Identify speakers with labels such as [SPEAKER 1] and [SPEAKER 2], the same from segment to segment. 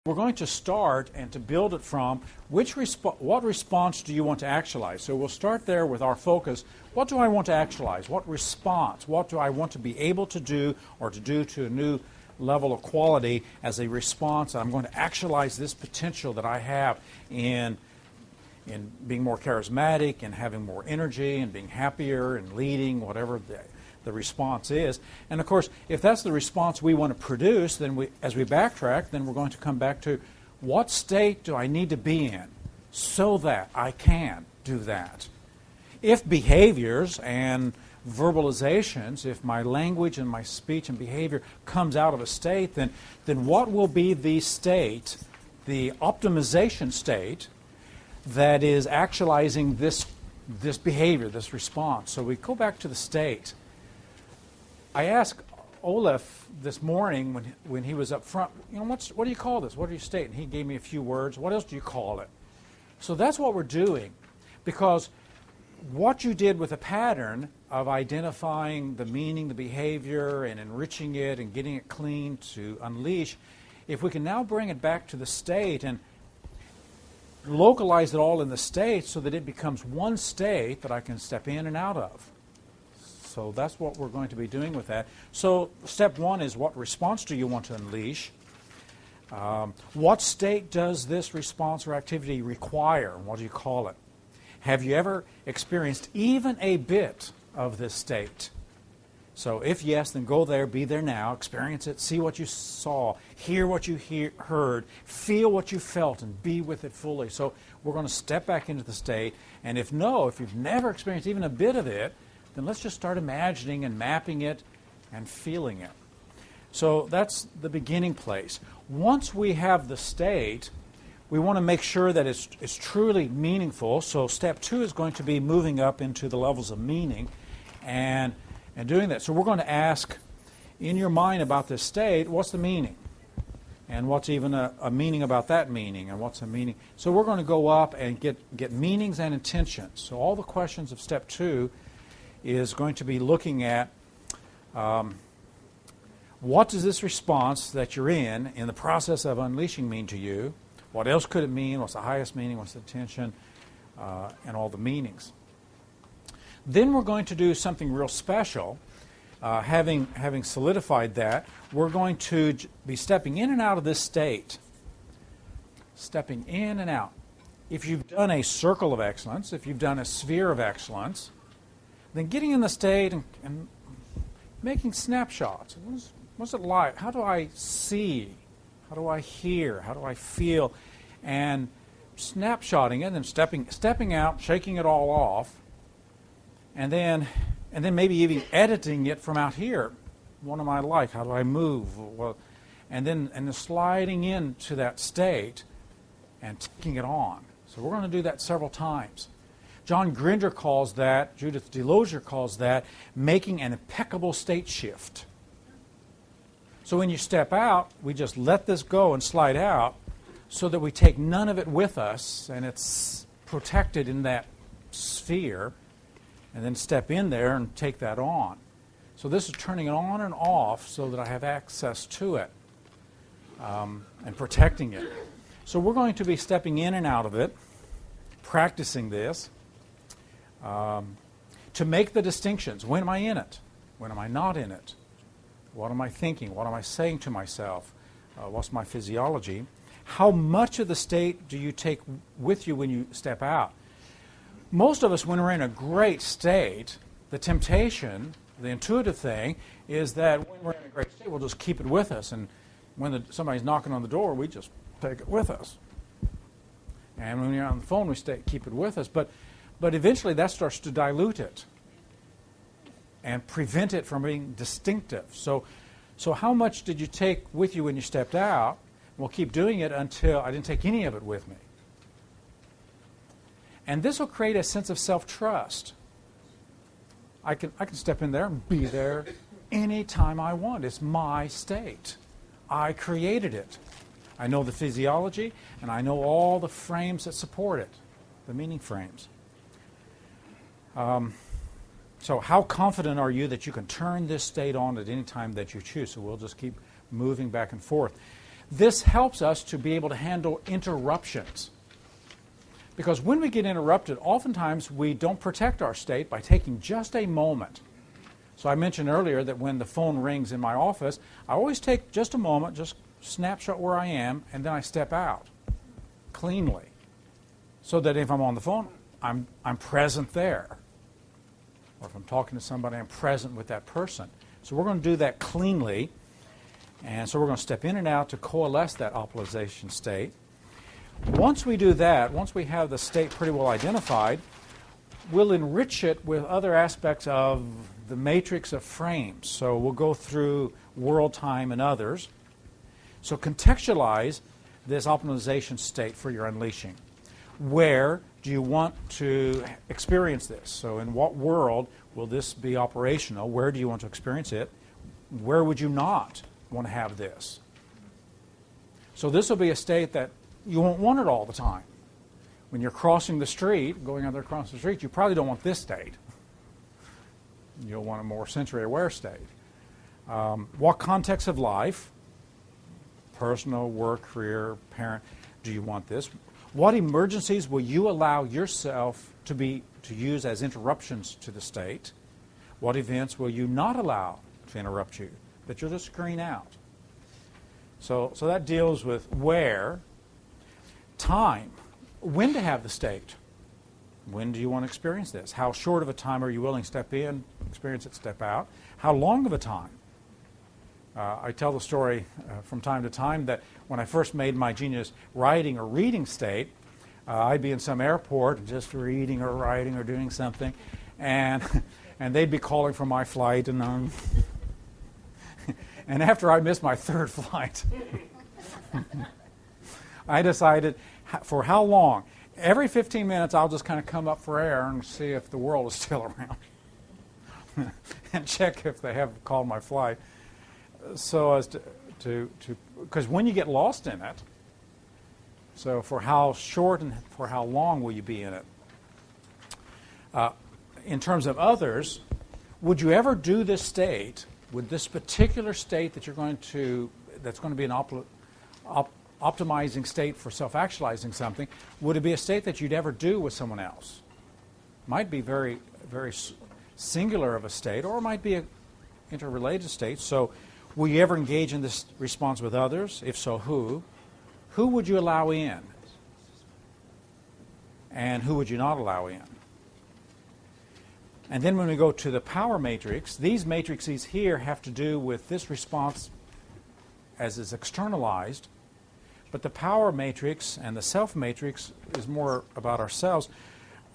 [SPEAKER 1] We're going to start and to build it from what response do you want to actualize? So we'll start there with our focus. What do I want to actualize? What response? What do I want to be able to do or to do to a new level of quality as a response? I'm going to actualize this potential that I have in being more charismatic and having more energy and being happier and leading, whatever the response is. And of course, if that's the response we want to produce, then as we backtrack, then we're going to come back to what state do I need to be in so that I can do that. If behaviors and verbalizations, if my language and my speech and behavior comes out of a state, then what will be the state, the optimization state, that is actualizing this behavior, this response? So we go back to the state. I asked Olaf this morning when he was up front, what do you call this? What do you state? And he gave me a few words. What else do you call it? So that's what we're doing, because what you did with a pattern of identifying the meaning, the behavior, and enriching it and getting it clean to unleash, if we can now bring it back to the state and localize it all in the state so that it becomes one state that I can step in and out of. So that's what we're going to be doing with that. So step one is, what response do you want to unleash? What state does this response or activity require? What do you call it? Have you ever experienced even a bit of this state? So if yes, then go there, be there now, experience it, see what you saw, hear what you heard, feel what you felt, and be with it fully. So we're going to step back into the state, and if you've never experienced even a bit of it, then let's just start imagining and mapping it and feeling it. So that's the beginning place. Once we have the state, we want to make sure that it's truly meaningful. So step two is going to be moving up into the levels of meaning and doing that. So we're going to ask in your mind about this state, what's the meaning? And what's even a meaning about that meaning? And what's a meaning? So we're going to go up and get meanings and intentions. So all the questions of step two is going to be looking at what does this response that you're in the process of unleashing mean to you? What else could it mean? What's the highest meaning? What's the intention? And all the meanings. Then we're going to do something real special. Having solidified that, we're going to be stepping in and out of this state. Stepping in and out. If you've done a circle of excellence, if you've done a sphere of excellence, then getting in the state and making snapshots. What's it like? How do I see? How do I hear? How do I feel? And snapshotting it, and then stepping out, shaking it all off, and then maybe even editing it from out here. What am I like? How do I move? Well, and then sliding into that state and taking it on. So we're going to do that several times. John Grinder calls that, Judith Delosier calls that, making an impeccable state shift. So when you step out, we just let this go and slide out so that we take none of it with us and it's protected in that sphere, and then step in there and take that on. So this is turning it on and off so that I have access to it and protecting it. So we're going to be stepping in and out of it, practicing this. To make the distinctions. When am I in it? When am I not in it? What am I thinking? What am I saying to myself? What's my physiology? How much of the state do you take with you when you step out? Most of us, when we're in a great state, the temptation, the intuitive thing, is that when we're in a great state, we'll just keep it with us. And when somebody's knocking on the door, we just take it with us. And when you're on the phone, we keep it with us. But eventually that starts to dilute it and prevent it from being distinctive. So how much did you take with you when you stepped out? We'll keep doing it until I didn't take any of it with me. And this will create a sense of self-trust. I can step in there and be there anytime I want. It's my state. I created it. I know the physiology, and I know all the frames that support it, the meaning frames. So how confident are you that you can turn this state on at any time that you choose? So we'll just keep moving back and forth. This helps us to be able to handle interruptions. Because when we get interrupted, oftentimes we don't protect our state by taking just a moment. So I mentioned earlier that when the phone rings in my office, I always take just a moment, just snapshot where I am, and then I step out cleanly. So that if I'm on the phone, I'm present there. Or if I'm talking to somebody, I'm present with that person. So we're going to do that cleanly. And so we're going to step in and out to coalesce that optimization state. Once we do that, once we have the state pretty well identified, we'll enrich it with other aspects of the matrix of frames. So we'll go through world, time, and others. So contextualize this optimization state for your unleashing. Where do you want to experience this? So in what world will this be operational? Where do you want to experience it? Where would you not want to have this? So this will be a state that you won't want it all the time. When you're crossing the street, going out there across the street, you probably don't want this state. You'll want a more sensory-aware state. What context of life, personal, work, career, parent, do you want this? What emergencies will you allow yourself to use as interruptions to the state? What events will you not allow to interrupt you, that you'll just screen out? So that deals with where, time, when to have the state. When do you want to experience this? How short of a time are you willing to step in, experience it, step out? How long of a time? I tell the story from time to time that when I first made my genius writing or reading state, I'd be in some airport just reading or writing or doing something, and they'd be calling for my flight, and and after I missed my third flight, I decided for how long. Every 15 minutes, I'll just kind of come up for air and see if the world is still around and check if they have called my flight. So as to because when you get lost in it, so for how short and for how long will you be in it? In terms of others, would you ever do this state, with this particular state that you're going to, that's going to be an optimizing state for self-actualizing something, would it be a state that you'd ever do with someone else? Might be very, very singular of a state, or it might be an interrelated state. So will you ever engage in this response with others? If so, who? Who would you allow in? And who would you not allow in? And then when we go to the power matrix, these matrices here have to do with this response as is externalized. But the power matrix and the self matrix is more about ourselves.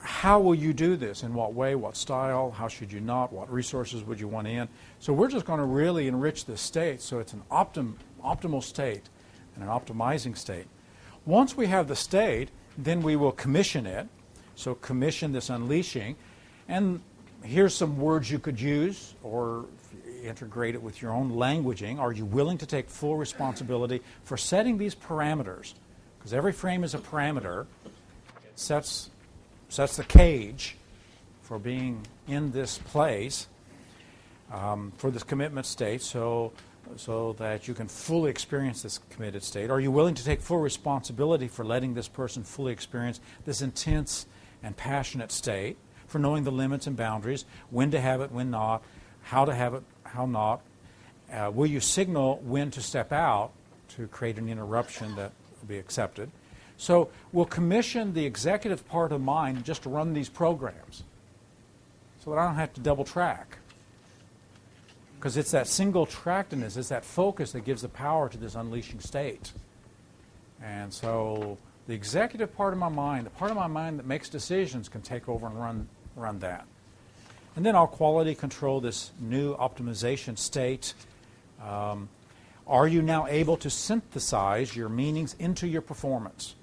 [SPEAKER 1] How will you do this? In what way? What style? How should you not? What resources would you want in? So we're just going to really enrich this state so it's an optimal state and an optimizing state. Once we have the state, then we will commission it. So commission this unleashing. And here's some words you could use, or integrate it with your own languaging. Are you willing to take full responsibility for setting these parameters? Because every frame is a parameter. It sets the cage for being in this place, for this commitment state, so that you can fully experience this committed state. Are you willing to take full responsibility for letting this person fully experience this intense and passionate state, for knowing the limits and boundaries, when to have it, when not, how to have it, how not? Will you signal when to step out to create an interruption that will be accepted? So we'll commission the executive part of mind just to run these programs so that I don't have to double track. Because it's that single trackedness, it's that focus that gives the power to this unleashing state. And so the executive part of my mind, the part of my mind that makes decisions, can take over and run that. And then I'll quality control this new optimization state. Are you now able to synthesize your meanings into your performance?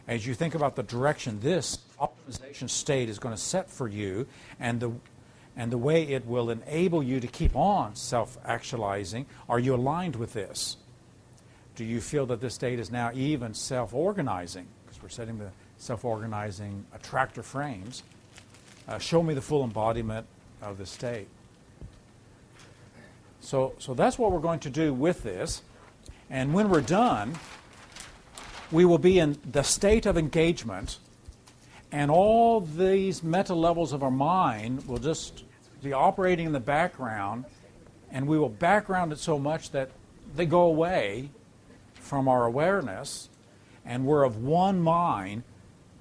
[SPEAKER 1] As you think about the direction this optimization state is going to set for you, and the way it will enable you to keep on self-actualizing, are you aligned with this? Do you feel that this state is now even self-organizing? Because we're setting the self-organizing attractor frames. Show me the full embodiment of the state. So that's what we're going to do with this. And when we're done, we will be in the state of engagement, and all these mental levels of our mind will just be operating in the background, and we will background it so much that they go away from our awareness, and we're of one mind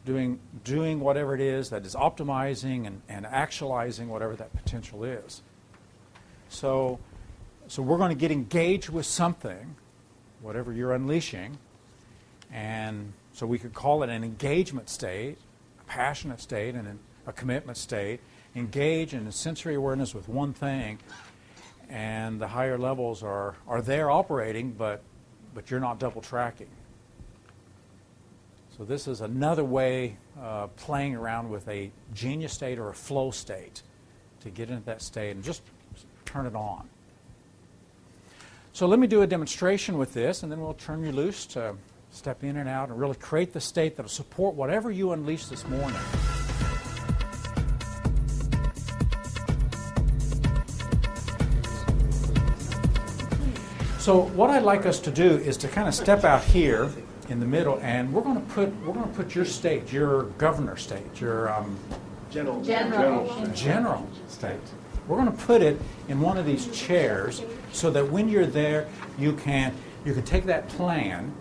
[SPEAKER 1] doing whatever it is that is optimizing and actualizing whatever that potential is. So we're going to get engaged with something, whatever you're unleashing, and so we could call it an engagement state, a passionate state, and a commitment state. Engage in a sensory awareness with one thing, and the higher levels are there operating, but you're not double tracking. So this is another way playing around with a genius state or a flow state to get into that state and just turn it on. So let me do a demonstration with this, and then we'll turn you loose to step in and out and really create the state that will support whatever you unleash this morning. So what I'd like us to do is to kind of step out here in the middle, and we're going to put your state, your governor state, your general state. We're going to put it in one of these chairs so that when you're there, you can take that plan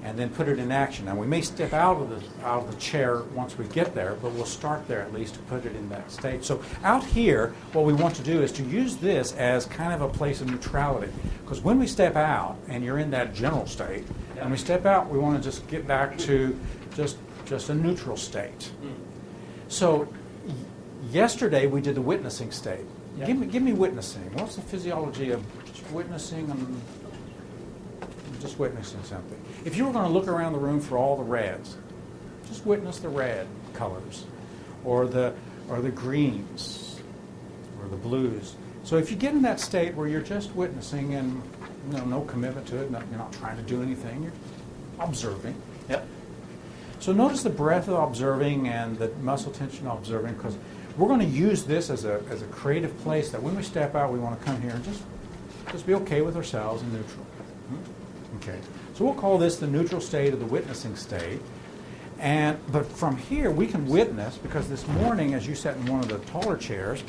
[SPEAKER 1] and then put it in action. Now we may step out of the chair once we get there, but we'll start there at least to put it in that state. So out here, what we want to do is to use this as kind of a place of neutrality, because when we step out and you're in that general state, when we step out, we want to just get back to just a neutral state. So yesterday we did the witnessing state. Yeah. Give me witnessing. What's the physiology of witnessing? And just witnessing something. If you were going to look around the room for all the reds, just witness the red colors, or the greens, or the blues. So if you get in that state where you're just witnessing and no commitment to it, you're not trying to do anything, you're observing.
[SPEAKER 2] Yep.
[SPEAKER 1] So notice the breath of observing and the muscle tension of observing, because we're going to use this as a creative place that when we step out, we want to come here and just be okay with ourselves and neutral. Okay. So we'll call this the neutral state or the witnessing state. But from here, we can witness, because this morning, as you sat in one of the taller chairs,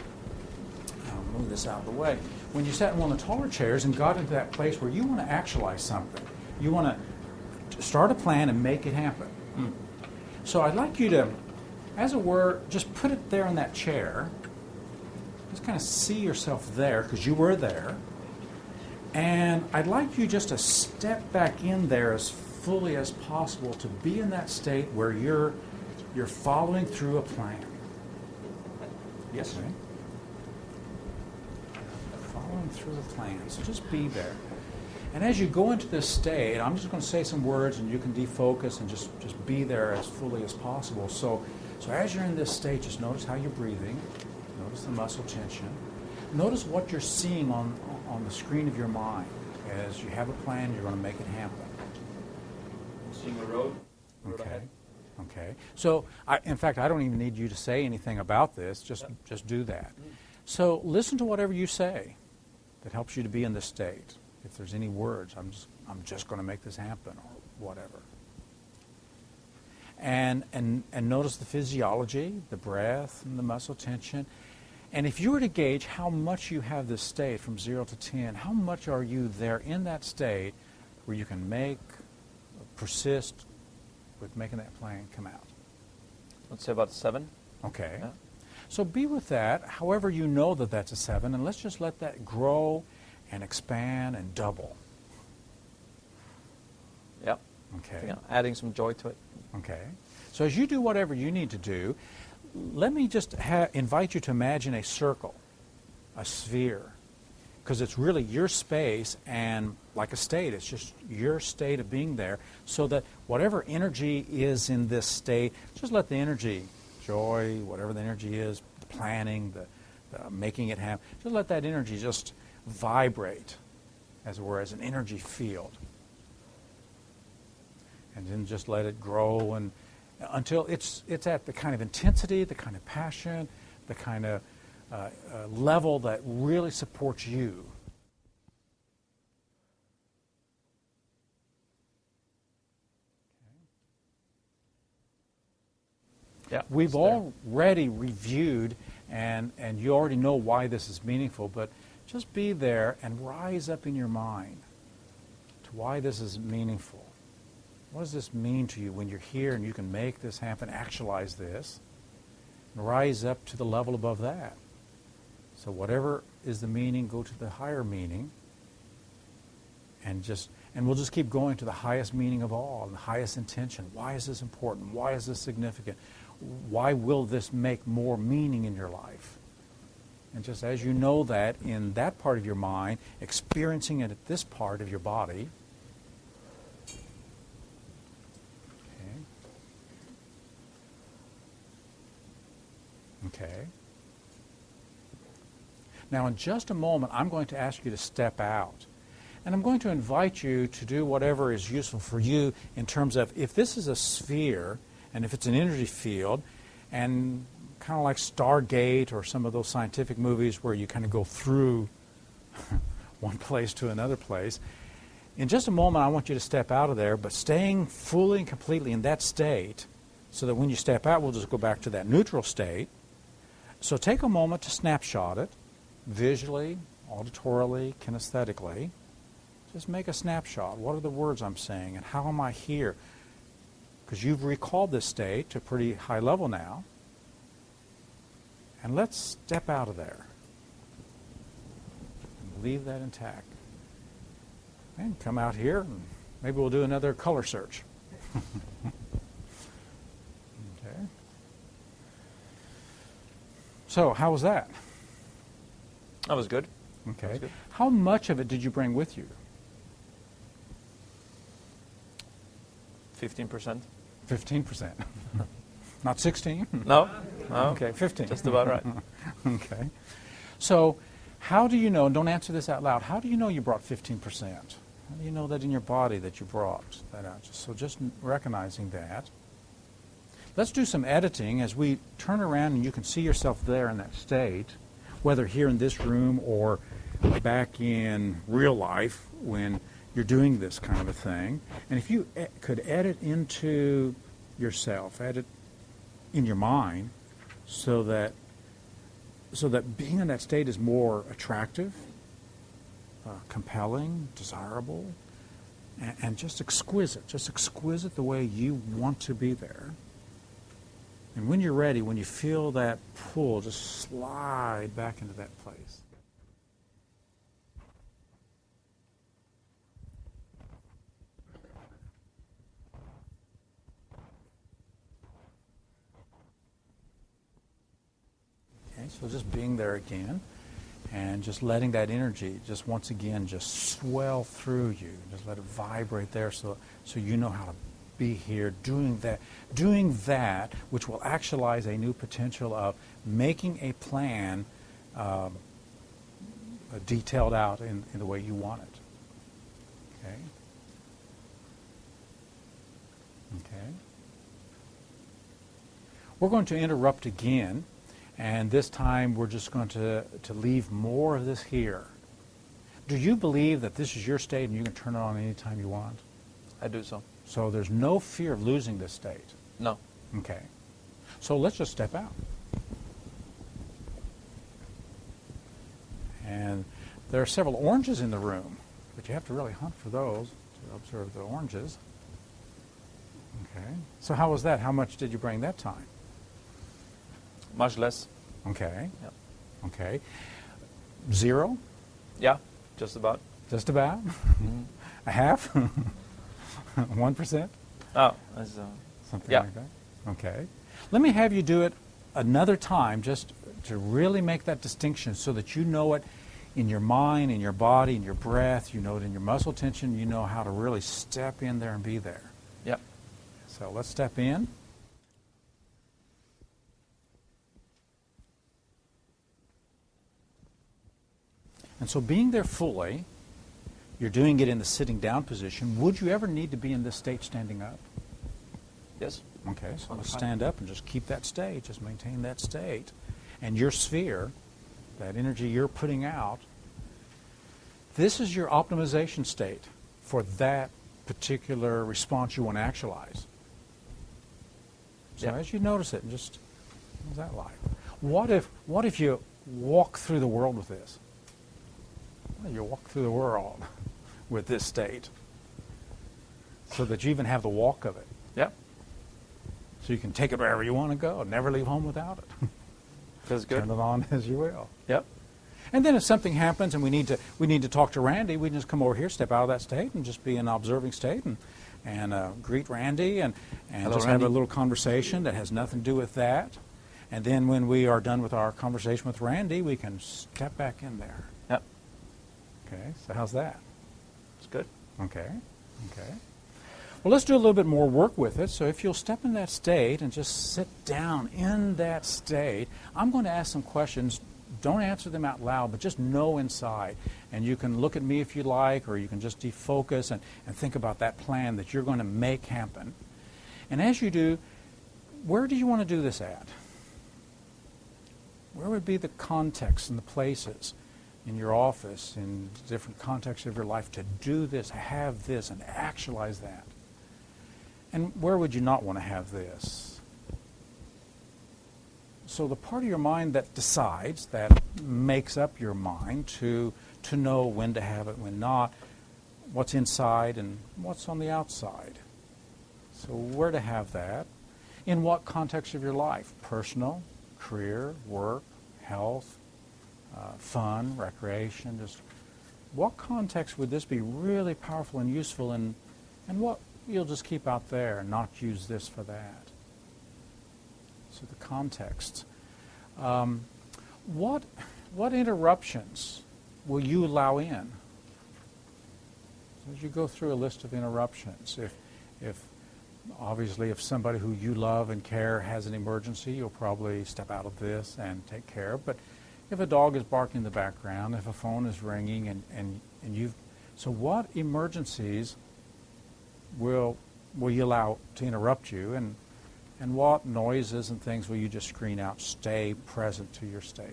[SPEAKER 1] I'll move this out of the way. When you sat in one of the taller chairs and got into that place where you want to actualize something, you want to start a plan and make it happen. So I'd like you to, as it were, just put it there in that chair. Just kind of see yourself there, because you were there. And I'd like you just to step back in there as fully as possible to be in that state where you're following through a plan. Yes, ma'am? Following through a plan. So just be there. And as you go into this state, I'm just going to say some words and you can defocus and just be there as fully as possible. So as you're in this state, just notice how you're breathing. Notice the muscle tension. Notice what you're seeing on the screen of your mind. As you have a plan, you're going to make it happen.
[SPEAKER 2] Seeing the road
[SPEAKER 1] Okay.
[SPEAKER 2] ahead.
[SPEAKER 1] Okay. So, in fact, I don't even need you to say anything about this. Just do that. So listen to whatever you say that helps you to be in this state. If there's any words, I'm just going to make this happen, or whatever. And notice the physiology, the breath, and the muscle tension. And if you were to gauge how much you have this state from 0 to 10, how much are you there in that state where you can persist with making that plan come out?
[SPEAKER 2] Let's say about 7.
[SPEAKER 1] Okay.
[SPEAKER 2] Yeah.
[SPEAKER 1] So be with that, however you know that that's a 7, and let's just let that grow and expand and double.
[SPEAKER 2] Yep.
[SPEAKER 1] Okay.
[SPEAKER 2] Yeah, adding some joy to it.
[SPEAKER 1] Okay. So as you do whatever you need to do, let me just invite you to imagine a circle, a sphere, because it's really your space, and like a state, it's just your state of being there, so that whatever energy is in this state, just let the energy, joy, whatever the energy is, the planning, the making it happen, just let that energy just vibrate, as it were, as an energy field. And then just let it grow and until it's at the kind of intensity, the kind of passion, the kind of level that really supports you.
[SPEAKER 2] Yeah,
[SPEAKER 1] We've
[SPEAKER 2] it's there.
[SPEAKER 1] already reviewed, and you already know why this is meaningful, but just be there and rise up in your mind to why this is meaningful. What does this mean to you when you're here and you can make this happen, actualize this, and rise up to the level above that? So whatever is the meaning, go to the higher meaning, and we'll just keep going to the highest meaning of all, and the highest intention. Why is this important? Why is this significant? Why will this make more meaning in your life? And just as you know that in that part of your mind, experiencing it at this part of your body. Okay. Now in just a moment, I'm going to ask you to step out. And I'm going to invite you to do whatever is useful for you in terms of if this is a sphere and if it's an energy field, and kind of like Stargate or some of those scientific movies where you kind of go through one place to another place. In just a moment, I want you to step out of there, but staying fully and completely in that state so that when you step out, we'll just go back to that neutral state. So take a moment to snapshot it, visually, auditorily, kinesthetically. Just make a snapshot. What are the words I'm saying, and how am I here? Because you've recalled this state to a pretty high level now. And let's step out of there and leave that intact. And come out here, and maybe we'll do another color search. Okay. So, how was that?
[SPEAKER 2] That was good.
[SPEAKER 1] Okay.
[SPEAKER 2] That was good.
[SPEAKER 1] How much of it did you bring with you?
[SPEAKER 2] 15%.
[SPEAKER 1] 15%. Not 16?
[SPEAKER 2] No? No.
[SPEAKER 1] Okay, 15.
[SPEAKER 2] Just about right.
[SPEAKER 1] Okay. So, how do you know, and don't answer this out loud, how do you know you brought 15%? How do you know that in your body that you brought that out? So just recognizing that. Let's do some editing as we turn around and you can see yourself there in that state, whether here in this room or back in real life when you're doing this kind of a thing. And if you could edit into yourself, edit in your mind, so that being in that state is more attractive, compelling, desirable, and just exquisite the way you want to be there. And when you're ready, when you feel that pull, just slide back into that place. Okay, so just being there again and just letting that energy just once again just swell through you. Just let it vibrate there so you know how to be here doing that which will actualize a new potential of making a plan detailed out in the way you want it. Okay? Okay. We're going to interrupt again. And this time we're just going to leave more of this here. Do you believe that this is your state and you can turn it on anytime you want?
[SPEAKER 2] I do so.
[SPEAKER 1] So there's no fear of losing this state?
[SPEAKER 2] No.
[SPEAKER 1] Okay. So let's just step out. And there are several oranges in the room, but you have to really hunt for those to observe the oranges. Okay. So how was that? How much did you bring that time?
[SPEAKER 2] Much less.
[SPEAKER 1] Okay.
[SPEAKER 2] Yeah.
[SPEAKER 1] Okay. 0?
[SPEAKER 2] Yeah, just about.
[SPEAKER 1] Just about?
[SPEAKER 2] Mm-hmm.
[SPEAKER 1] A half? 1%?
[SPEAKER 2] Oh, that's,
[SPEAKER 1] Something
[SPEAKER 2] yeah.
[SPEAKER 1] like that? Okay. Let me have you do it another time just to really make that distinction so that you know it in your mind, in your body, in your breath, you know it in your muscle tension, you know how to really step in there and be there.
[SPEAKER 2] Yep.
[SPEAKER 1] So let's step in. And so being there fully, you're doing it in the sitting down position. Would you ever need to be in this state standing up?
[SPEAKER 2] Yes.
[SPEAKER 1] Okay, so let's stand up and just keep that state, just maintain that state. And your sphere, that energy you're putting out, this is your optimization state for that particular response you want to actualize. So
[SPEAKER 2] Yeah.
[SPEAKER 1] as you notice it, just what's that like? What if you walk through the world with this? Well, you walk through the world with this state, so that you even have the walk of it.
[SPEAKER 2] Yeah.
[SPEAKER 1] So you can take it wherever you want to go. Never leave home without it.
[SPEAKER 2] Feels good.
[SPEAKER 1] Turn it on as you will.
[SPEAKER 2] Yep.
[SPEAKER 1] And then if something happens and we need to talk to Randy, we can just come over here, step out of that state, and just be in an observing state and greet Randy and
[SPEAKER 2] Hello,
[SPEAKER 1] just have
[SPEAKER 2] Randy.
[SPEAKER 1] a little conversation that has nothing to do with that. And then when we are done with our conversation with Randy, we can step back in there.
[SPEAKER 2] Yep.
[SPEAKER 1] Okay, so how's that?
[SPEAKER 2] It's good.
[SPEAKER 1] Okay. Well, let's do a little bit more work with it. So if you'll step in that state and just sit down in that state, I'm going to ask some questions. Don't answer them out loud, but just know inside. And you can look at me if you like, or you can just defocus and think about that plan that you're going to make happen. And as you do, where do you want to do this at? Where would be the context and the places in your office, in different contexts of your life to do this, have this, and actualize that? And where would you not want to have this? So the part of your mind that decides, that makes up your mind to know when to have it, when not, what's inside and what's on the outside. So where to have that, in what context of your life, personal, career, work, health, fun, recreation, just what context would this be really powerful and useful, and what you'll just keep out there and not use this for that. So the context. What interruptions will you allow in? As you go through a list of interruptions, if obviously if somebody who you love and care has an emergency, you'll probably step out of this and take care of. But if a dog is barking in the background, if a phone is ringing, and you've, so what emergencies will you allow to interrupt you, and what noises and things will you just screen out? Stay present to your state.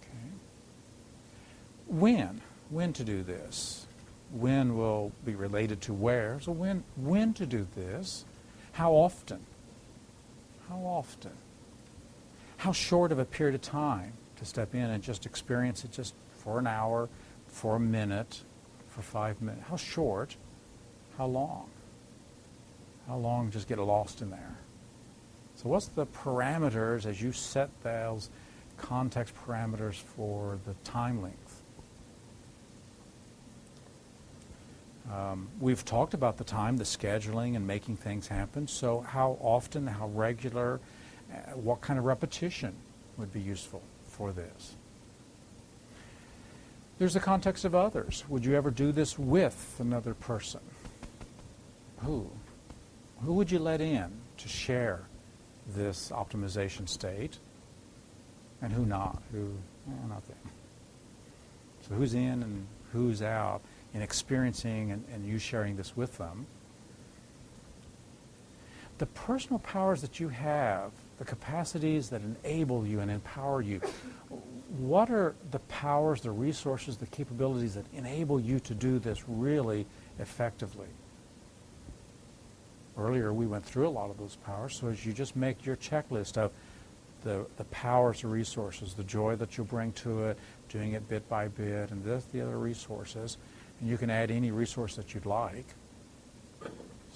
[SPEAKER 1] Okay. When to do this? When will be related to where. So when to do this? How often? How often? How short of a period of time to step in and just experience it, just for an hour, for a minute, for 5 minutes? How short? How long? How long just get lost in there? So what's the parameters as you set those context parameters for the time length? We've talked about the time, the scheduling, and making things happen. So how often, how regular, what kind of repetition would be useful for this? There's the context of others. Would you ever do this with another person? Who? Who would you let in to share this optimization state? And who not? Not them. So who's in and who's out in experiencing and you sharing this with them? The personal powers that you have, the capacities that enable you and empower you, what are the powers, the resources, the capabilities that enable you to do this really effectively? Earlier we went through a lot of those powers, so as you just make your checklist of the powers, the resources, the joy that you'll bring to it, doing it bit by bit, and the other resources, and you can add any resource that you'd like.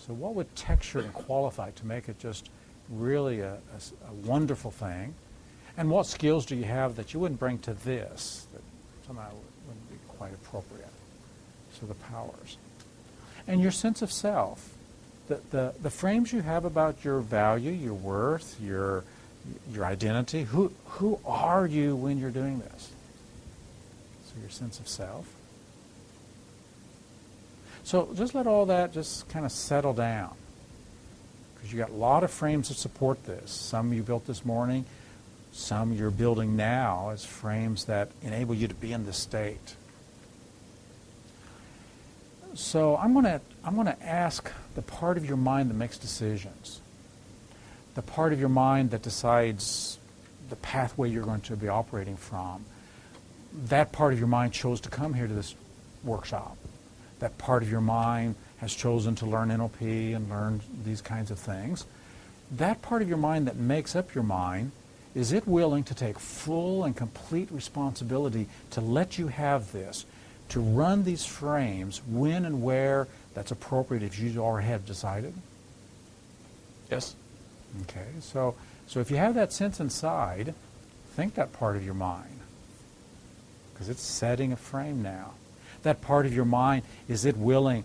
[SPEAKER 1] So what would texture and qualify to make it just really a wonderful thing? And what skills do you have that you wouldn't bring to this, that somehow wouldn't be quite appropriate? So the powers. And your sense of self. The frames you have about your value, your worth, your identity. Who are you when you're doing this? So your sense of self. So just let all that just kind of settle down, because you got a lot of frames that support this. Some you built this morning, some you're building now as frames that enable you to be in this state. So I'm going to ask the part of your mind that makes decisions, the part of your mind that decides the pathway you're going to be operating from. That part of your mind chose to come here to this workshop. That part of your mind has chosen to learn NLP and learn these kinds of things. that part of your mind that makes up your mind, is it willing to take full and complete responsibility to let you have this, to run these frames when and where that's appropriate if you already have decided?
[SPEAKER 2] Yes.
[SPEAKER 1] Okay, so if you have that sense inside, think that part of your mind, because it's setting a frame now. That part of your mind, is it willing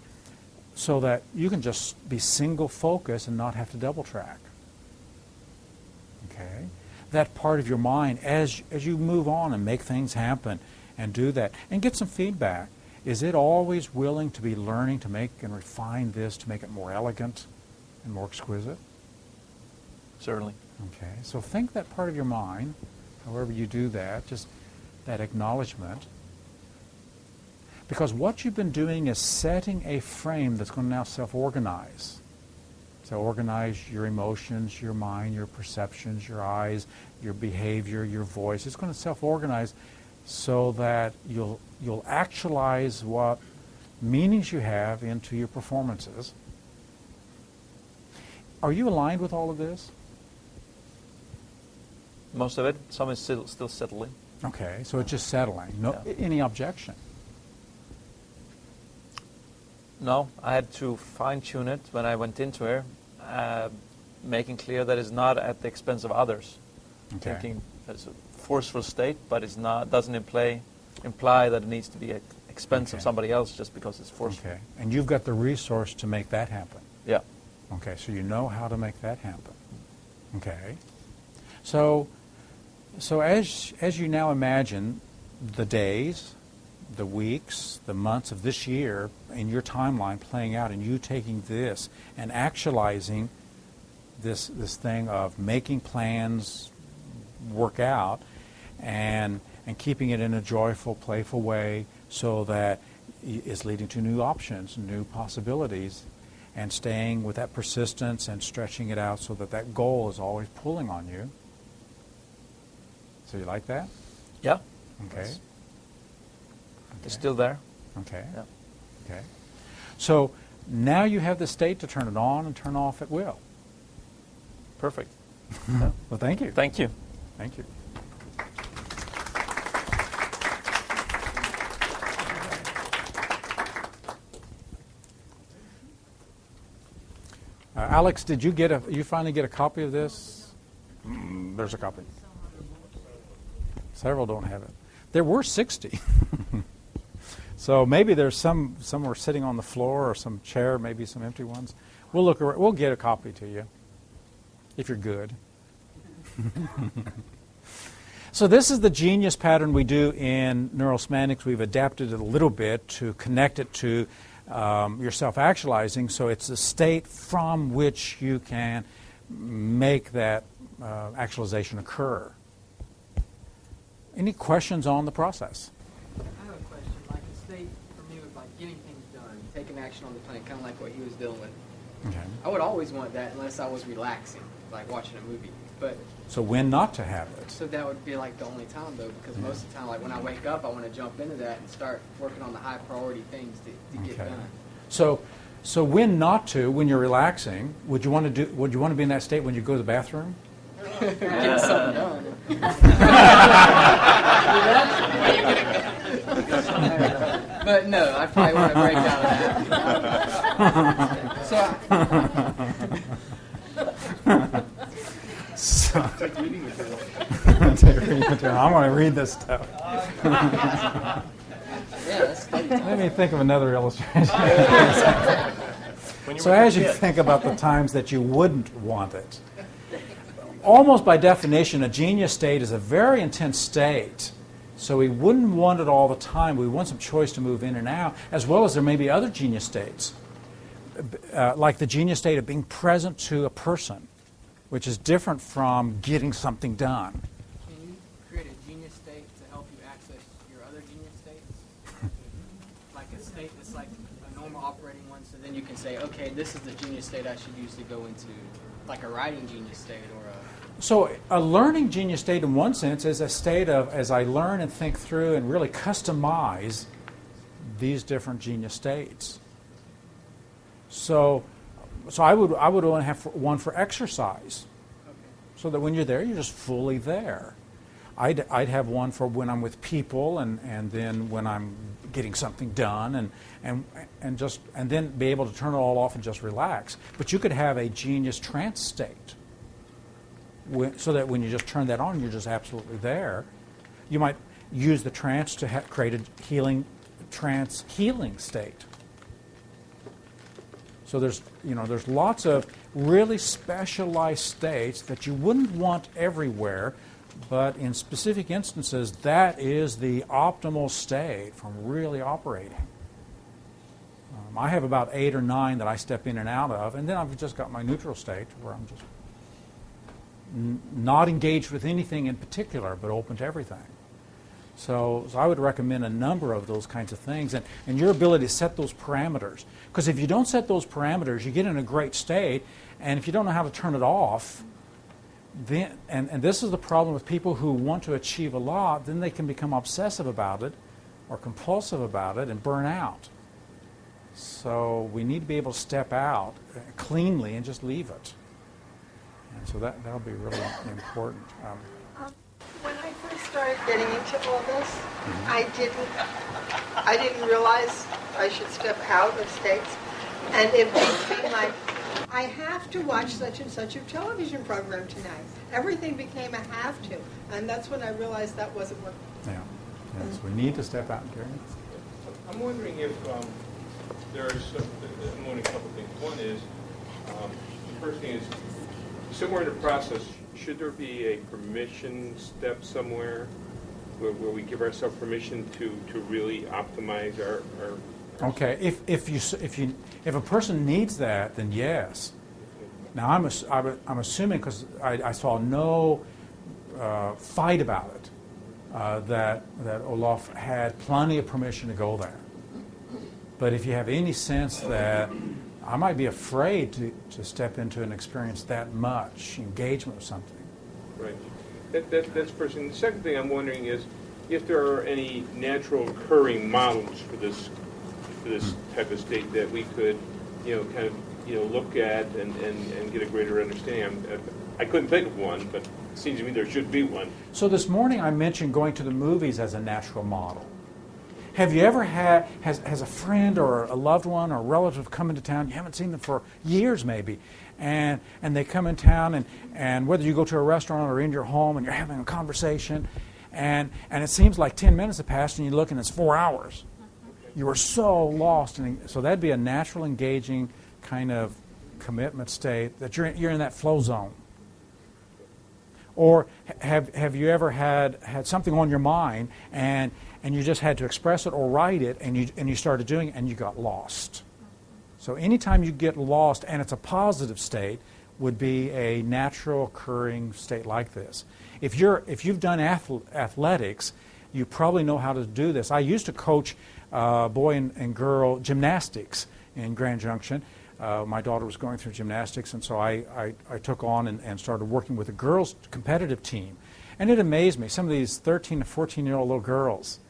[SPEAKER 1] so that you can just be single focus and not have to double track? Okay, that part of your mind, as you move on and make things happen and do that and get some feedback, is it always willing to be learning to make and refine this to make it more elegant and more exquisite?
[SPEAKER 2] Certainly.
[SPEAKER 1] Okay, so think that part of your mind, however you do that, just that acknowledgement. Because what you've been doing is setting a frame that's going to now self-organize. So organize your emotions, your mind, your perceptions, your eyes, your behavior, your voice. It's going to self-organize so that you'll actualize what meanings you have into your performances. Are you aligned with all of this?
[SPEAKER 2] Most of it. Some is still settling.
[SPEAKER 1] Okay, so it's just settling. No,
[SPEAKER 2] Yeah.
[SPEAKER 1] Any objection?
[SPEAKER 2] No, I had to fine-tune it when I went into it, making clear that it's not at the expense of others.
[SPEAKER 1] Okay.
[SPEAKER 2] Thinking that it's a forceful state, but it's not. Doesn't imply that it needs to be at expense of
[SPEAKER 1] Okay.
[SPEAKER 2] somebody else just because it's forceful.
[SPEAKER 1] Okay, and you've got the resource to make that happen.
[SPEAKER 2] Yeah.
[SPEAKER 1] Okay, so you know how to make that happen. Okay, so as you now imagine the days, the weeks, the months of this year in your timeline playing out, and you taking this and actualizing this thing of making plans work out and keeping it in a joyful, playful way so that it's leading to new options, new possibilities, and staying with that persistence and stretching it out so that that goal is always pulling on you. So you like that?
[SPEAKER 2] Yeah.
[SPEAKER 1] Okay.
[SPEAKER 2] It's still there.
[SPEAKER 1] Okay.
[SPEAKER 2] Yeah.
[SPEAKER 1] Okay. So now you have the state to turn it on and turn off at will.
[SPEAKER 2] Perfect.
[SPEAKER 1] Well, thank you.
[SPEAKER 2] Thank you.
[SPEAKER 1] Thank you. Alex, did you finally get a copy of this? There's a copy. Several don't have it. There were 60. So maybe there's some were sitting on the floor or some chair, maybe some empty ones. We'll look around. We'll get a copy to you if you're good. So this is the genius pattern we do in neurosemantics. We've adapted it a little bit to connect it to your self-actualizing, so it's a state from which you can make that actualization occur. Any questions on the process?
[SPEAKER 3] I have a question. Like a state for me was like getting things done, taking action on the planet, kind of like what he was dealing with.
[SPEAKER 1] Okay.
[SPEAKER 3] I would always want that unless I was relaxing, like watching a movie. But
[SPEAKER 1] So when not to have it?
[SPEAKER 3] so that would be like the only time though, because most of the time, like when I wake up, I want to jump into that and start working on the high priority things to get
[SPEAKER 1] Okay.
[SPEAKER 3] done.
[SPEAKER 1] So when not to, when you're relaxing, would you want to be in that state when you go to the bathroom?
[SPEAKER 3] Get something done. But no, I probably want to break out of that.
[SPEAKER 1] Take reading material. I want to read this stuff.
[SPEAKER 3] Yeah, that's study time.
[SPEAKER 1] Let me think of another illustration. So as you think about the times that you wouldn't want it, almost by definition, a genius state is a very intense state. So we wouldn't want it all the time. We want some choice to move in and out, as well as there may be other genius states, like the genius state of being present to a person, which is different from getting something done.
[SPEAKER 3] Can you create a genius state to help you access your other genius states? Like a state that's like a normal operating one, so then you can say, okay, this is the genius state I should use to go into, like a writing genius state or a...
[SPEAKER 1] So a learning genius state in one sense is a state of, as I learn and think through and really customize these different genius states. So So I would want to have one for exercise,
[SPEAKER 3] Okay.
[SPEAKER 1] so that when you're there, you're just fully there. I'd have one for when I'm with people, and then when I'm getting something done, and then be able to turn it all off and just relax. But you could have a genius trance state, so that when you just turn that on, you're just absolutely there. You might use the trance to create a trance healing state. So there's lots of really specialized states that you wouldn't want everywhere, but in specific instances, that is the optimal state from really operating. I have about 8 or 9 that I step in and out of, and then I've just got my neutral state where I'm just not engaged with anything in particular, but open to everything. So I would recommend a number of those kinds of things, and your ability to set those parameters. Because if you don't set those parameters, you get in a great state, and if you don't know how to turn it off, then, and this is the problem with people who want to achieve a lot, then they can become obsessive about it or compulsive about it and burn out. So we need to be able to step out cleanly and just leave it. And so that'll be really important.
[SPEAKER 4] When I first started getting into all this, I didn't realize I should step out of states, and it made me like, I have to watch such and such a television program tonight. Everything became a have to, and that's when I realized that wasn't working.
[SPEAKER 1] Yeah. Yes, we need to step out and carry it.
[SPEAKER 5] I'm wondering if there are I'm wondering a couple things. One is, the first thing is, somewhere in the process, should there be a permission step somewhere where we give ourselves permission to really optimize our
[SPEAKER 1] Okay, if a person needs that, then yes. Now I'm assuming, because I saw no fight about it, that Olaf had plenty of permission to go there. But if you have any sense that I might be afraid to step into and experience that much engagement with something.
[SPEAKER 5] Right. That's first thing. The second thing I'm wondering is if there are any natural occurring models for this type of state that we could, kind of, look at and get a greater understanding. I couldn't think of one, but it seems to me there should be one.
[SPEAKER 1] So this morning I mentioned going to the movies as a natural model. Have you ever has a friend or a loved one or a relative come into town, you haven't seen them for years maybe, and they come in town, and whether you go to a restaurant or in your home and you're having a conversation, and it seems like 10 minutes have passed and you look and it's 4 hours. You are so lost. So that'd be a natural, engaging kind of commitment state that you're in that flow zone. Or have you ever had something on your mind and you just had to express it or write it, and you started doing it and you got lost? So anytime you get lost and it's a positive state would be a natural occurring state like this. If you've done athletics, you probably know how to do this. I used to coach boy and girl gymnastics in Grand Junction. My daughter was going through gymnastics, and so I took on and started working with a girls' competitive team. And it amazed me, some of these 13 to 14-year-old little girls,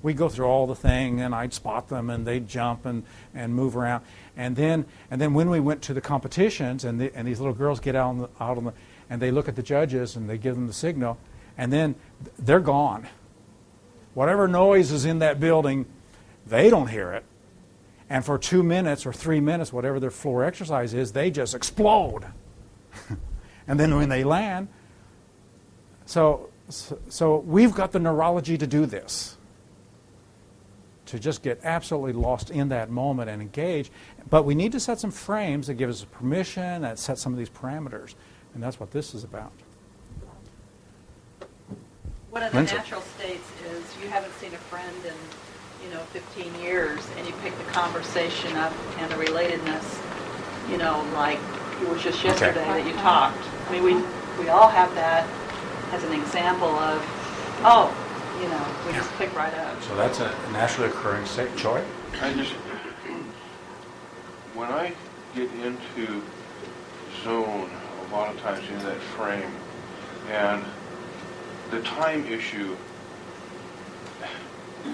[SPEAKER 1] we'd go through all the thing, and I'd spot them, and they'd jump and move around. And then when we went to the competitions, and these little girls get out on the, and they look at the judges, and they give them the signal, and then they're gone. Whatever noise is in that building, they don't hear it. And for 2 minutes or 3 minutes, whatever their floor exercise is, they just explode. And then when they land, so we've got the neurology to do this, to just get absolutely lost in that moment and engage. But we need to set some frames that give us permission, that set some of these parameters. And that's what this is about.
[SPEAKER 6] One of the
[SPEAKER 1] Lindsay.
[SPEAKER 6] natural states is you haven't seen a friend in 15 years, and you pick the conversation up and the relatedness, like it was just yesterday that you talked. I mean, we all have that as an example of, we just pick right up.
[SPEAKER 1] So that's a naturally occurring state. Joy?
[SPEAKER 7] When I get into zone, a lot of times in that frame, and the time issue,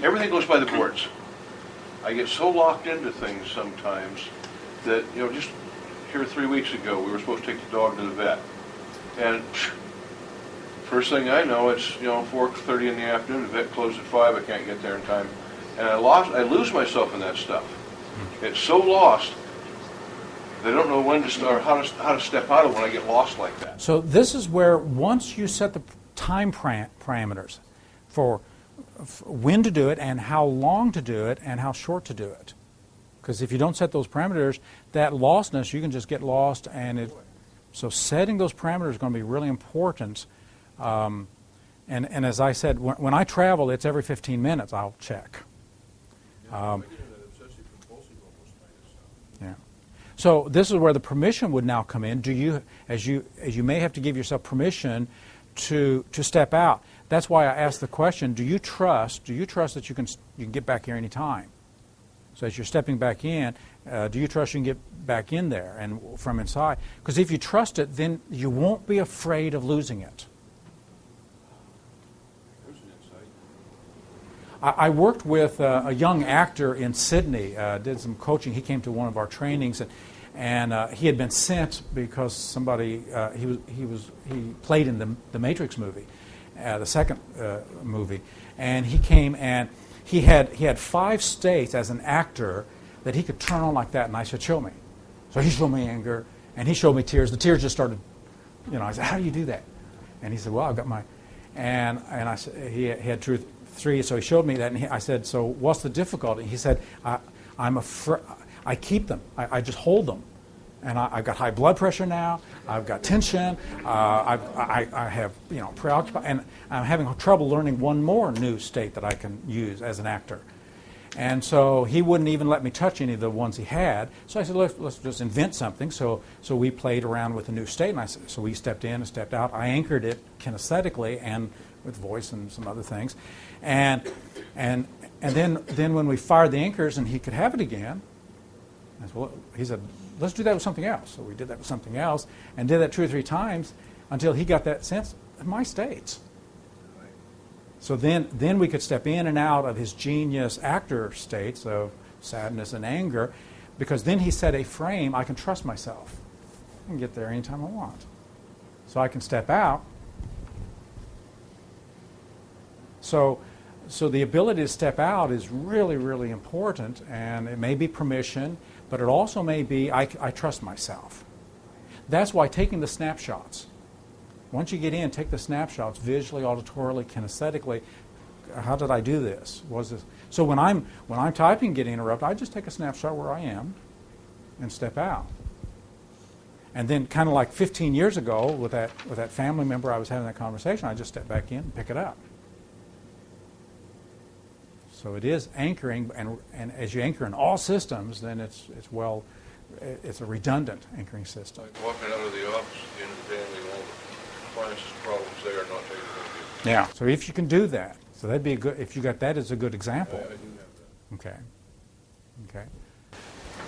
[SPEAKER 7] everything goes by the boards. I get so locked into things sometimes that, just here 3 weeks ago, we were supposed to take the dog to the vet. And first thing I know, it's 4:30 in the afternoon. The vet closed at 5. I can't get there in time, and I lose myself in that stuff. It's so lost. They don't know when to start, how to step out of when I get lost like that.
[SPEAKER 1] So this is where once you set the time parameters for when to do it and how long to do it and how short to do it, because if you don't set those parameters, that lostness, you can just get lost. So setting those parameters is going to be really important. And as I said, when I travel, it's every 15 minutes I'll check. Yeah. So this is where the permission would now come in. Do you, as you may have to give yourself permission to step out? That's why I asked the question: Do you trust that you can get back here any time? So as you're stepping back in, do you trust you can get back in there and from inside? Because if you trust it, then you won't be afraid of losing it. I worked with a young actor in Sydney, did some coaching. He came to one of our trainings, and he had been sent because somebody he played in the Matrix movie, the second movie, and he came and he had 5 states as an actor that he could turn on like that, and I said, show me. So he showed me anger, and he showed me tears. The tears just started, I said, how do you do that? And he said, well, I've got my, and I said, he had truth. 3, so he showed me that, and I said, so what's the difficulty? He said, I keep them. I just hold them. And I've got high blood pressure now. I've got tension. I have, preoccupied. And I'm having trouble learning one more new state that I can use as an actor. And so he wouldn't even let me touch any of the ones he had. So I said, let's just invent something. So we played around with a new state, and so we stepped in and stepped out. I anchored it kinesthetically and with voice and some other things. And then when we fired the anchors and he could have it again, he said, let's do that with something else. So we did that with something else and did that 2 or 3 times until he got that sense of my states. So then we could step in and out of his genius actor states of sadness and anger, because then he set a frame. I can trust myself. I can get there anytime I want. So I can step out. So the ability to step out is really, really important, and it may be permission, but it also may be I trust myself. That's why taking the snapshots. Once you get in, take the snapshots visually, auditorily, kinesthetically. How did I do this? So when I'm typing, get interrupted, I just take a snapshot where I am and step out. And then, kind of like 15 years ago, with that family member I was having that conversation, I just step back in and pick it up. So it is anchoring, and as you anchor in all systems, then it's a redundant anchoring system.
[SPEAKER 7] Like walking out of the office at the end of the day and leaving all the clients' problems there, not taking them with you.
[SPEAKER 1] Yeah. So if you can do that, so that'd be a good. If you got that as a good example.
[SPEAKER 7] I do have that.
[SPEAKER 1] Okay.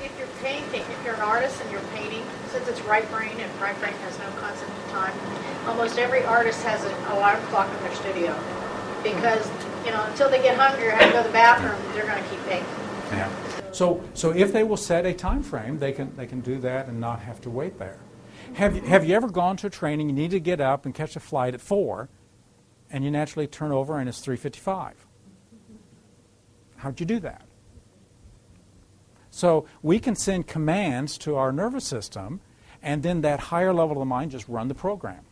[SPEAKER 8] If you're painting, if you're an artist and you're painting, since it's right brain and right brain has no concept of time, almost every artist has an alarm clock in their studio, because until they get hungry or have to go to the bathroom, they're going to keep painting.
[SPEAKER 1] Yeah. So if they will set a time frame, they can do that and not have to wait there. Have you ever gone to a training? You need to get up and catch a flight at 4, and you naturally turn over and it's 3:55. How'd you do that? So we can send commands to our nervous system, and then that higher level of the mind just run the program.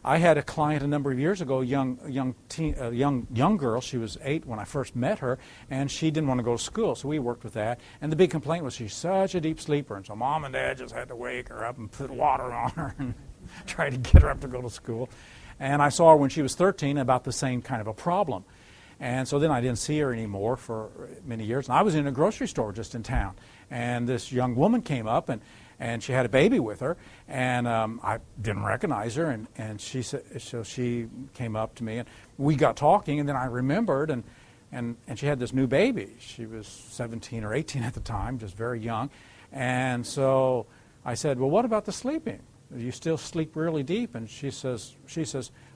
[SPEAKER 1] I had a client a number of years ago, a young girl. She was 8 when I first met her, and she didn't want to go to school, so we worked with that. And the big complaint was she's such a deep sleeper, and so Mom and Dad just had to wake her up and put water on her and try to get her up to go to school. And I saw her when she was 13, about the same kind of a problem. And so then I didn't see her anymore for many years. And I was in a grocery store just in town, and this young woman came up, and she had a baby with her, and I didn't recognize her, and she said, so she came up to me, and we got talking, and then I remembered, and she had this new baby. She was 17 or 18 at the time, just very young, and so I said, well, what about the sleeping? Do you still sleep really deep? And she says,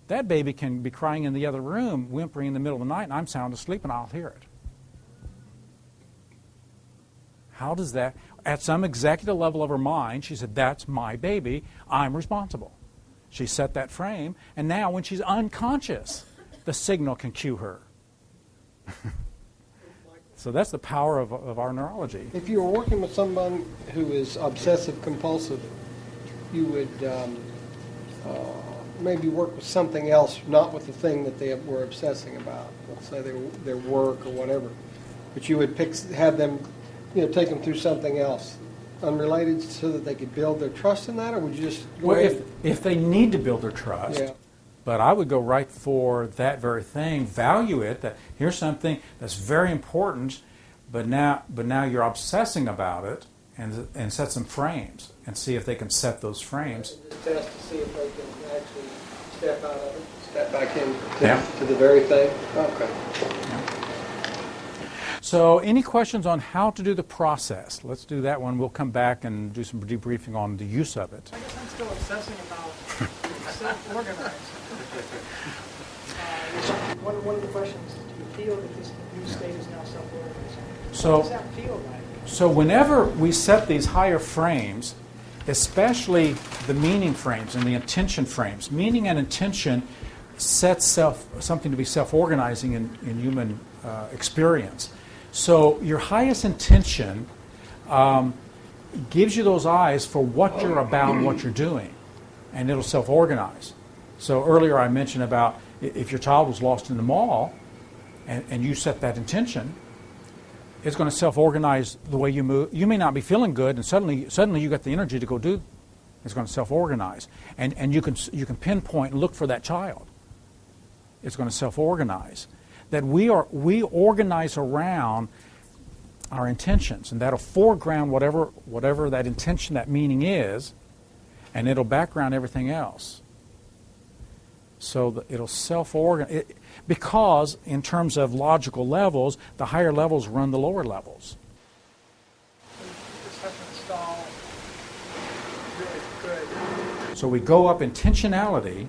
[SPEAKER 1] that baby can be crying in the other room, whimpering in the middle of the night, and I'm sound asleep, and I'll hear it. How does that? at some executive level of her mind, she said, that's my baby, I'm responsible. She set that frame, and now when she's unconscious, the signal can cue her. So that's the power of our neurology.
[SPEAKER 9] If you were working with someone who is obsessive compulsive, you would maybe work with something else, not with the thing that they were obsessing about. Let's say their work or whatever, but you would have them, take them through something else, unrelated, so that they could build their trust in that, or would you just go
[SPEAKER 1] Well,
[SPEAKER 9] ahead?
[SPEAKER 1] if they need to build their trust,
[SPEAKER 9] Yeah.
[SPEAKER 1] but I would go right for that very thing, value it, that here's something that's very important, but now you're obsessing about it, and set some frames, and see if they can set those frames.
[SPEAKER 9] Just test to see if they can actually step out of it, step back in
[SPEAKER 1] Yeah.
[SPEAKER 9] to the very thing. Okay.
[SPEAKER 1] So any questions on how to do the process? Let's do that one. We'll come back and do some debriefing on the use of it.
[SPEAKER 10] I guess I'm still obsessing about self-organized. One of the questions, do you feel that this new state is now self-organized?
[SPEAKER 1] So,
[SPEAKER 10] What does that feel like?
[SPEAKER 1] so whenever we set these higher frames, especially the meaning frames and the intention frames, meaning and intention sets something to be self-organizing in human experience. So your highest intention gives you those eyes for what you're about and what you're doing, and it'll self-organize. So earlier I mentioned about if your child was lost in the mall and you set that intention, it's going to self-organize the way you move. You may not be feeling good, and suddenly you got the energy to go do. It's going to self-organize, and you can pinpoint and look for that child. It's going to self-organize. That we organize around our intentions, and that'll foreground whatever that intention, that meaning is, and it'll background everything else. So that it'll self-organize. Because in terms of logical levels, the higher levels run the lower levels.
[SPEAKER 10] This has to install really good.
[SPEAKER 1] So we go up intentionality.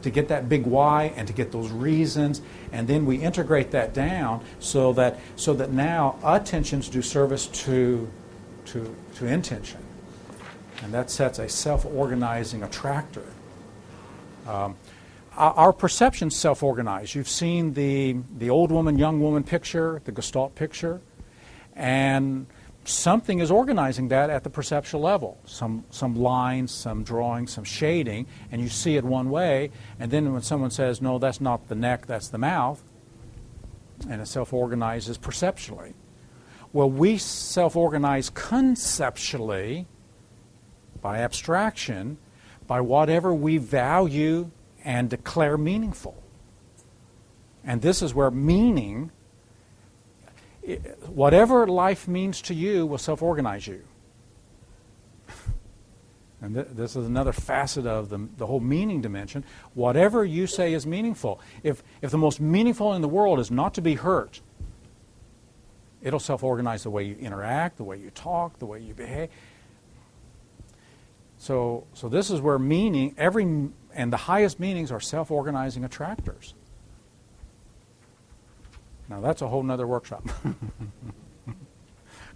[SPEAKER 1] To get that big why and to get those reasons, and then we integrate that down so that now attentions do service to intention, and that sets a self-organizing attractor. Our perceptions self-organize. You've seen the old woman, young woman picture, the Gestalt picture, and something is organizing that at the perceptual level. Some lines, some drawings, some shading, and you see it one way, and then when someone says, no, that's not the neck, that's the mouth, and it self-organizes perceptually. Well, we self-organize conceptually by abstraction, by whatever we value and declare meaningful. And this is where meaning, whatever life means to you will self-organize you. And this is another facet of the whole meaning dimension. Whatever you say is meaningful. If the most meaningful in the world is not to be hurt, it'll self-organize the way you interact, the way you talk, the way you behave. So this is where meaning, and the highest meanings are self-organizing attractors. Now that's a whole nother workshop.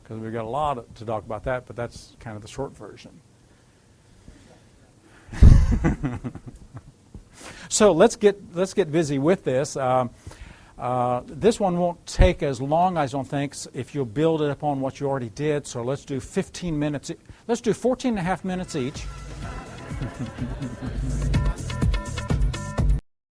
[SPEAKER 1] Because we've got a lot to talk about that, but that's kind of the short version. So let's get busy with this. This one won't take as long, I don't think, if you'll build it upon what you already did. So let's do 15 minutes. Let's do 14 and a half minutes each.